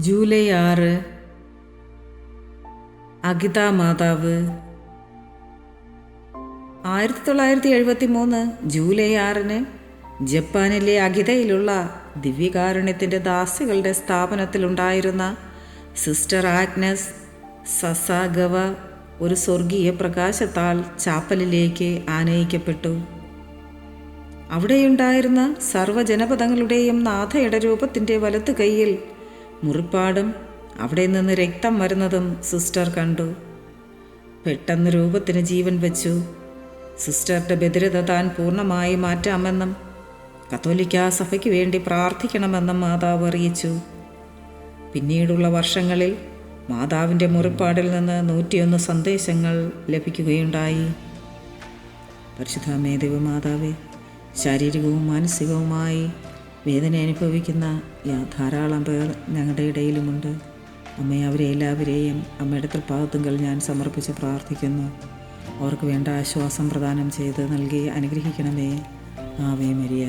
July 6 അഗിത മാതാവ്. 1973 July 6 ജപ്പാനിലെ അഗിതയിലുള്ള ദിവ്യകാരുണ്യത്തിൻ്റെ ദാസികളുടെ സ്ഥാപനത്തിലുണ്ടായിരുന്ന sister Agnes സസാഗവ ഒരു സ്വർഗീയ പ്രകാശത്താൽ ചാപ്പലിലേക്ക് ആനയിക്കപ്പെട്ടു. അവിടെയുണ്ടായിരുന്ന സർവ്വജനപദങ്ങളുടെയും നാഥയുടെ രൂപത്തിൻ്റെ വലത്തു കൈയിൽ മുറിപ്പാടും അവിടെ നിന്ന് രക്തം വരുന്നതും സിസ്റ്റർ കണ്ടു. പെട്ടെന്ന് രൂപത്തിന് ജീവൻ വെച്ചു. സിസ്റ്ററുടെ ബധിരത താൻ പൂർണ്ണമായി മാറ്റാമെന്നും കത്തോലിക്കാ സഭയ്ക്ക് വേണ്ടി പ്രാർത്ഥിക്കണമെന്നും മാതാവ് അറിയിച്ചു. പിന്നീടുള്ള വർഷങ്ങളിൽ മാതാവിൻ്റെ മുറിപ്പാടിൽ നിന്ന് 101 സന്ദേശങ്ങൾ ലഭിക്കുകയുണ്ടായി. പരിശുദ്ധ അമ്മേ ദൈവമാതാവേ, ശാരീരികവും മാനസികവുമായി വേദന അനുഭവിക്കുന്ന ധാരാളം പേർ ഞങ്ങളുടെ ഇടയിലുമുണ്ട്. അമ്മേ, അവരെ എല്ലാവരെയും അമ്മയുടെ തൃപ്പാദത്തുങ്കൽ ഞാൻ സമർപ്പിച്ച് പ്രാർത്ഥിക്കുന്നു. അവർക്ക് വേണ്ട ആശ്വാസം പ്രദാനം ചെയ്ത് നൽകി അനുഗ്രഹിക്കണമേ. Ave Maria.